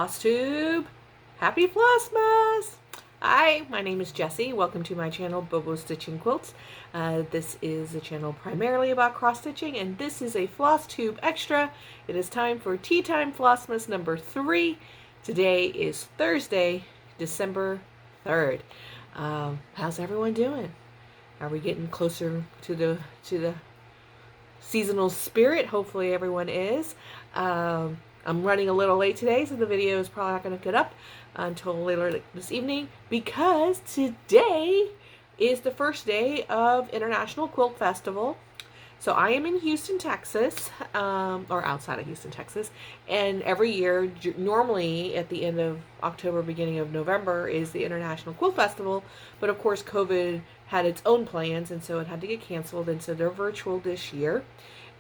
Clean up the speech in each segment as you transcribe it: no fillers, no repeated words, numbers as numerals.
Floss Tube. Happy Flossmas! Hi, my name is Jessie. Welcome to my channel, Bumble Stitching Quilts. This is a channel primarily about cross stitching, and this is a Floss Tube extra. It is time for Tea Time Flossmas number 3. Today is Thursday, December 3rd. How's everyone doing? Are we getting closer to the seasonal spirit? Hopefully everyone is. I'm running a little late today, so the video is probably not going to get up until later this evening, because today is the first day of International Quilt Festival. So I am in Houston, Texas, or outside of Houston, Texas, and every year, normally at the end of October, beginning of November, is the International Quilt Festival, but of course COVID had its own plans, and so it had to get canceled, and so they're virtual this year.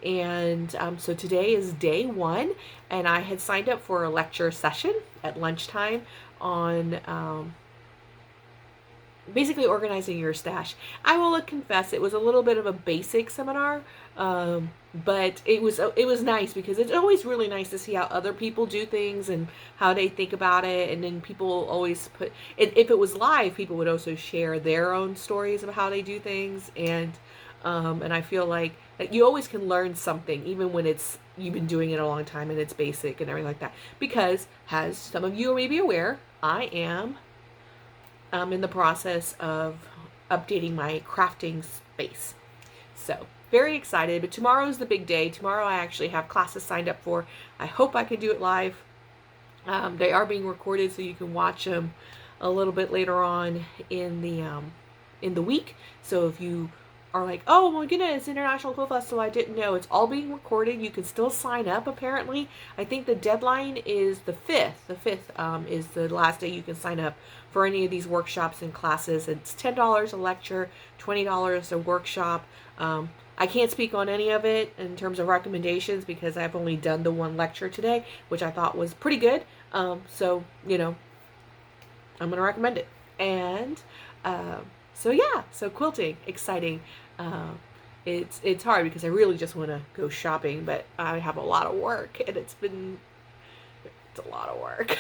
And so today is day 1, and I had signed up for a lecture session at lunchtime on basically organizing your stash. I will confess it was a little bit of a basic seminar, but it was nice, because it's always really nice to see how other people do things and how they think about it. And then people always put, if it was live, people would also share their own stories of how they do things. And I feel like you always can learn something, even when you've been doing it a long time and it's basic and everything like that. Because, as some of you may be aware, I am in the process of updating my crafting space. So, very excited. But tomorrow is the big day. Tomorrow I actually have classes signed up for. I hope I can do it live. They are being recorded, so you can watch them a little bit later on in the week. So if you are like, oh my goodness, International Quilt Festival, I didn't know. It's all being recorded. You can still sign up, apparently. I think the deadline is the 5th. The 5th is the last day you can sign up for any of these workshops and classes. It's $10 a lecture, $20 a workshop. I can't speak on any of it in terms of recommendations, because I've only done the one lecture today, which I thought was pretty good. So, you know, I'm going to recommend it. And so yeah, so quilting, exciting. It's hard because I really just want to go shopping, but I have a lot of work, and it's a lot of work.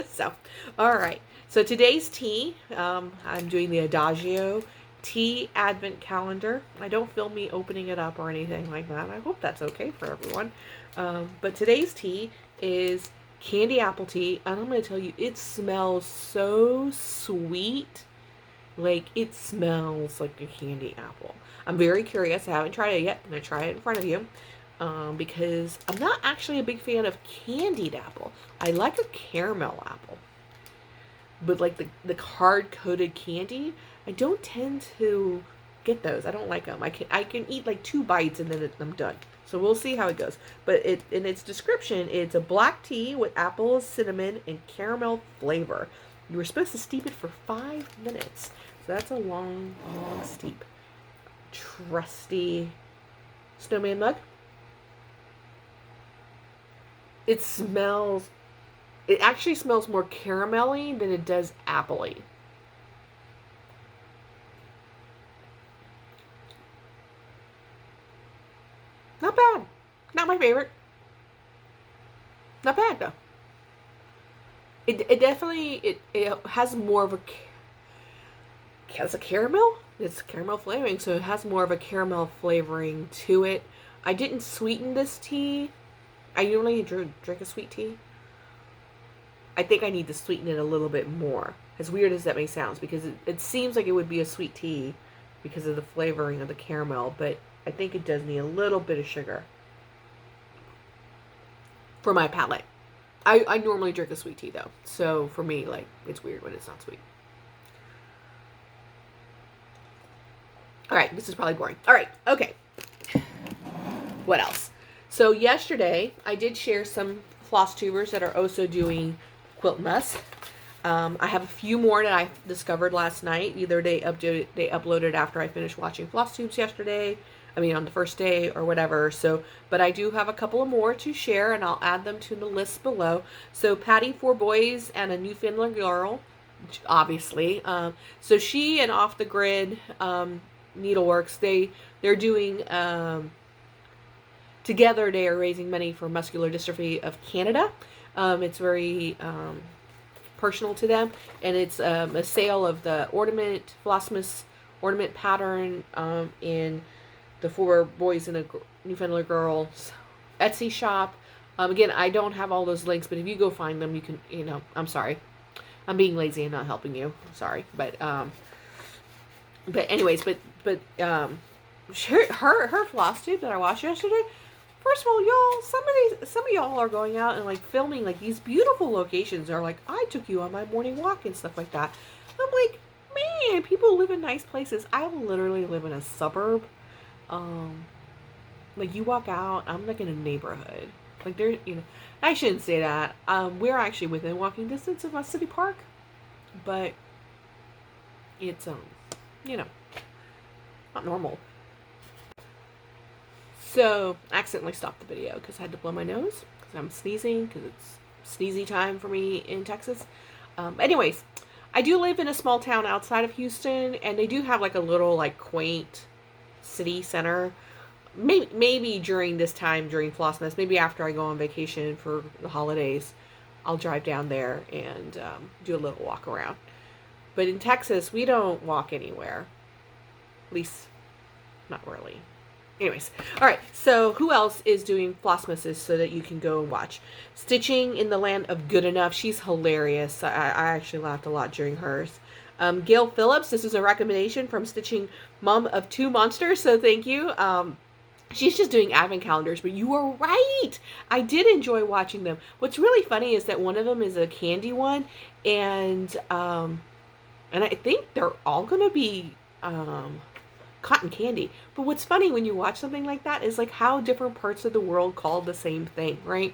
So, all right. So today's tea, I'm doing the Adagio tea advent calendar. I don't film me opening it up or anything like that. I hope that's okay for everyone. But today's tea is candy apple tea, and I'm going to tell you, it smells so sweet. Like, it smells like a candy apple. I'm very curious. I haven't tried it yet. I'm going to try it in front of you, because I'm not actually a big fan of candied apple. I like a caramel apple. But like the hard-coated candy, I don't tend to get those. I don't like them. I can eat like 2 bites and then I'm done. So we'll see how it goes. But in its description, it's a black tea with apple, cinnamon, and caramel flavor. You were supposed to steep it for 5 minutes. So that's a long, long steep. Trusty snowman mug. It actually smells more caramelly than it does appley. Not bad. Not my favorite. Not bad though. It definitely, it has more of a caramel. It's caramel flavoring, so it has more of a caramel flavoring to it. I didn't sweeten this tea. I usually drink a sweet tea. I think I need to sweeten it a little bit more, as weird as that may sound, because it seems like it would be a sweet tea because of the flavoring of the caramel, but I think it does need a little bit of sugar for my palate. I normally drink a sweet tea though, so for me, like, it's weird when it's not sweet. All right, this is probably boring. All right, okay. What else? So yesterday, I did share some floss tubers that are also doing Quiltmas. I have a few more that I discovered last night. Either they uploaded after I finished watching Floss Tubes yesterday. I mean, on the first day or whatever. So, but I do have a couple of more to share, and I'll add them to the list below. So, Pattyfourboysandannlgirl, obviously. So she and Off the Grid Needleworks, they're doing together. They are raising money for Muscular Dystrophy of Canada. It's very personal to them, and it's a sale of the Flossmas ornament pattern in the Four Boys and a Newfoundland Girls Etsy shop. Again, I don't have all those links, but if you go find them, you can, I'm sorry. I'm being lazy and not helping you. Sorry. But anyways, her floss tube that I watched yesterday, first of all, y'all, some of y'all are going out and like filming like these beautiful locations, or like, I took you on my morning walk and stuff like that. I'm like, man, people live in nice places. I literally live in a suburb. Like, you walk out, I'm like in a neighborhood. Like, there, I shouldn't say that. We're actually within walking distance of a city park, but it's not normal. So I accidentally stopped the video because I had to blow my nose because I'm sneezing, because it's sneezy time for me in Texas. Anyways, I do live in a small town outside of Houston, and they do have like a little like quaint city center. Maybe during this time, during Flossmas, maybe after I go on vacation for the holidays, I'll drive down there and do a little walk around. But in Texas, we don't walk anywhere. At least, not really. Anyways, all right, so who else is doing Flossmases so that you can go and watch? Stitching in the Land of Good Enough. She's hilarious. I actually laughed a lot during hers. Gail Philips, this is a recommendation from Stitching Mom of Two Monsters, so thank you. She's just doing advent calendars, but you are right. I did enjoy watching them. What's really funny is that one of them is a candy one, and I think they're all going to be cotton candy. But what's funny when you watch something like that is like how different parts of the world call the same thing, right?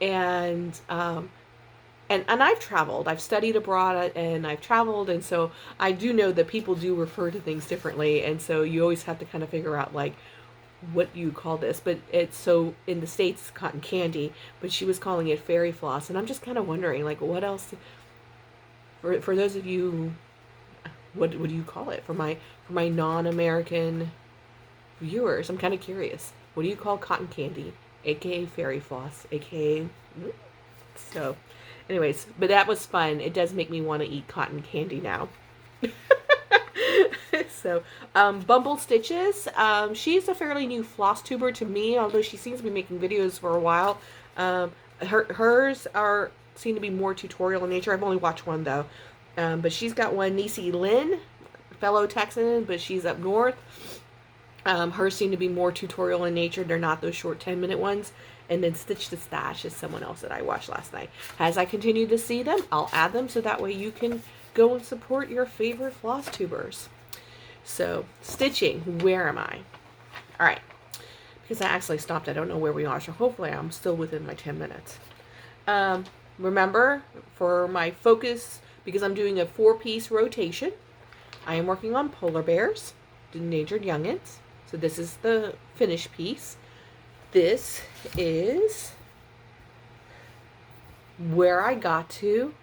And I've traveled. I've studied abroad and I've traveled, and so I do know that people do refer to things differently, and so you always have to kind of figure out like, what you call this. But it's, so in the States, cotton candy, but she was calling it fairy floss, and I'm just kind of wondering like, what else for those of you, what do you call it for my non-American viewers? I'm kind of curious. What do you call cotton candy, aka fairy floss, aka so anyways, but that was fun. It does make me want to eat cotton candy now. So, Bumble Stitches, she's a fairly new floss tuber to me, although she seems to be making videos for a while. Hers seem to be more tutorial in nature. I've only watched one though. But she's got one, Niecie Lynn, fellow Texan, but she's up north. Hers seem to be more tutorial in nature. They're not those short 10-minute ones. And then Stitch to Stash is someone else that I watched last night. As I continue to see them, I'll add them so that way you can go and support your favorite floss tubers. So, stitching, where am I? All right, because I actually stopped. I don't know where we are, so hopefully I'm still within my 10 minutes. Remember, for my focus, because I'm doing a 4-piece rotation, I am working on polar bears, Endangered Young Uns. So this is the finished piece. This is where I got to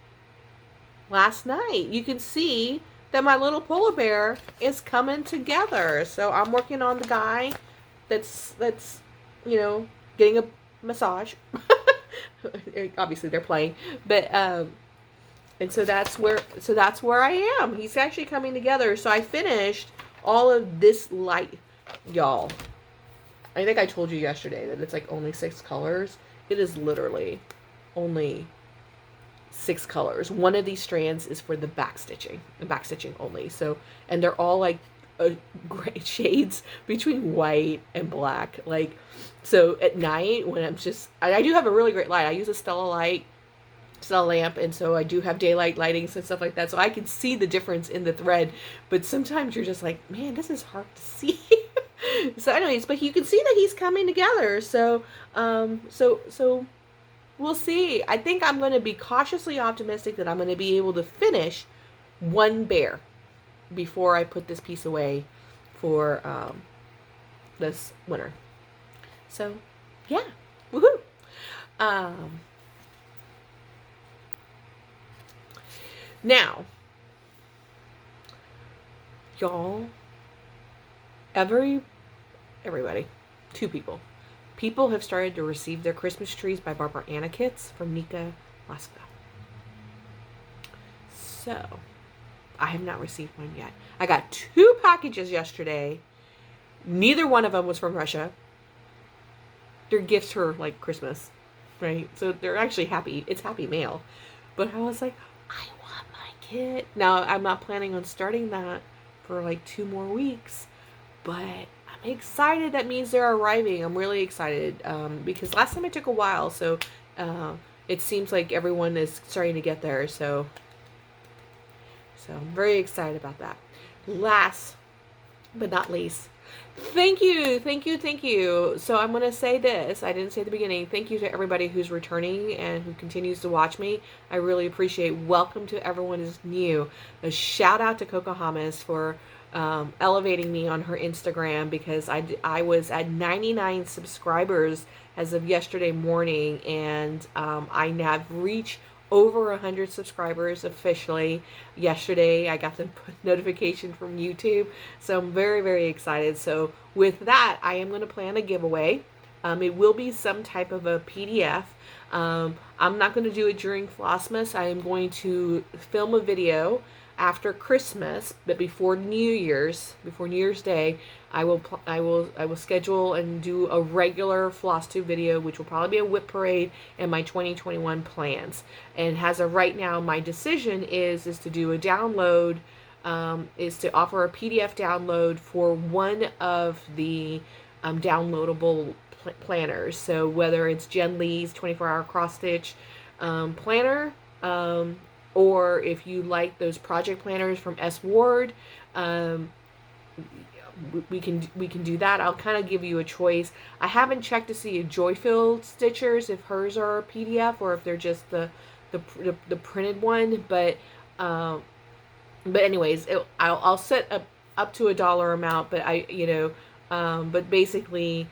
last night. You can see that my little polar bear is coming together. So I'm working on the guy that's getting a massage. Obviously they're playing, but and so that's where I am. He's actually coming together. So I finished all of this light, y'all. I think I told you yesterday that it's like only 6 colors. It is literally only 6 colors. One of these strands is for the back stitching only. So, and they're all like gray shades between white and black. Like, so at night when I do have a really great light. I use a Stella lamp, and so I do have daylight lightings and stuff like that, so I can see the difference in the thread. But sometimes you're just like, man, this is hard to see. So anyways, but you can see that he's coming together. So so we'll see. I think I'm going to be cautiously optimistic that I'm going to be able to finish one bear before I put this piece away for this winter. So yeah, woohoo. Now, y'all, everybody, 2 people, People have started to receive their Christmas trees by Barbara Anna kits from Nika Laska. So, I have not received one yet. I got 2 packages yesterday. Neither one of them was from Russia. They're gifts for, like, Christmas, right? So they're actually happy. It's happy mail. But I was like, I want my kit. Now, I'm not planning on starting that for, like, 2 more weeks. But I'm excited. That means they're arriving. I'm really excited because last time it took a while. So it seems like everyone is starting to get there. So I'm very excited about that. Last but not least, thank you. So I'm going to say this. I didn't say at the beginning. Thank you to everybody who's returning and who continues to watch me. I really appreciate it. Welcome to everyone who's new. A shout out to Cocohamas for elevating me on her Instagram, because I was at 99 subscribers as of yesterday morning, and I have reached over 100 subscribers officially. Yesterday I got the notification from YouTube, so I'm very, very excited. So with that, I am going to plan a giveaway. It will be some type of a PDF. I'm not going to do it during Flossmas. I am going to film a video after Christmas, but before New Year's Day, I will schedule and do a regular floss tube video, which will probably be a whip parade and my 2021 plans. And as of right now, my decision is to do a download, is to offer a PDF download for one of the downloadable planners. So whether it's Janlynn's 24-hour cross stitch planner, or if you like those project planners from S. Ward, we can do that. I'll kind of give you a choice. I haven't checked to see if Joyfield Stitchers, if hers are a PDF or if they're just the printed one. But anyways, I'll set up to $1 amount. But but basically,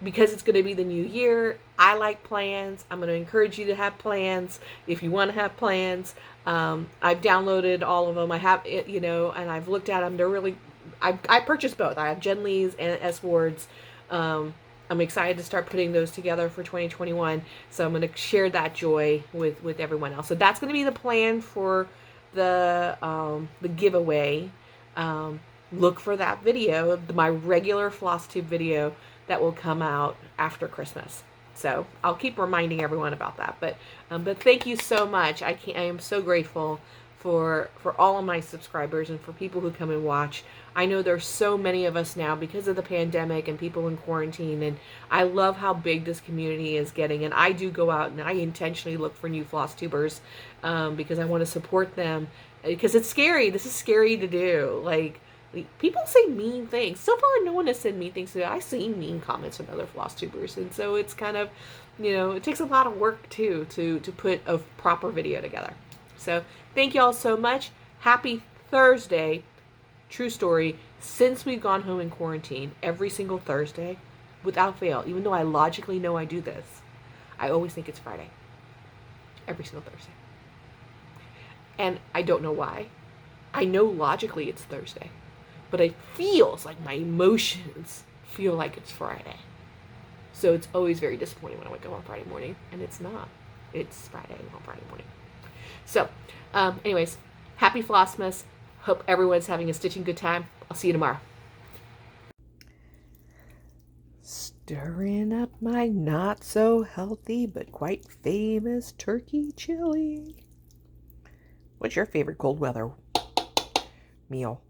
because it's going to be the new year, I like plans. I'm going to encourage you to have plans if you want to have plans. I've downloaded all of them. I have, and I've looked at them. They're really, I purchased both. I have Janlynn's and S. Ward's. I'm excited to start putting those together for 2021. So I'm going to share that joy with everyone else. So that's going to be the plan for the giveaway. Look for that video, my regular floss tube video that will come out after Christmas. So I'll keep reminding everyone about that. But thank you so much. I am so grateful for all of my subscribers and for people who come and watch. I know there's so many of us now because of the pandemic and people in quarantine, and I love how big this community is getting. And I do go out and I intentionally look for new floss tubers because I want to support them, because it's scary. This is scary to do. Like, people say mean things. So far, no one has said mean things to me. I've seen mean comments from other floss tubers. And so it's kind of, it takes a lot of work, too, to put a proper video together. So thank you all so much. Happy Thursday. True story. Since we've gone home in quarantine, every single Thursday, without fail, even though I logically know I do this, I always think it's Friday. Every single Thursday. And I don't know why. I know logically it's Thursday. But it feels like my emotions feel like it's Friday. So it's always very disappointing when I wake up on Friday morning. And it's not. It's Friday on Friday morning. So, anyways, happy Flossmas. Hope everyone's having a stitching good time. I'll see you tomorrow. Stirring up my not so healthy but quite famous turkey chili. What's your favorite cold weather meal?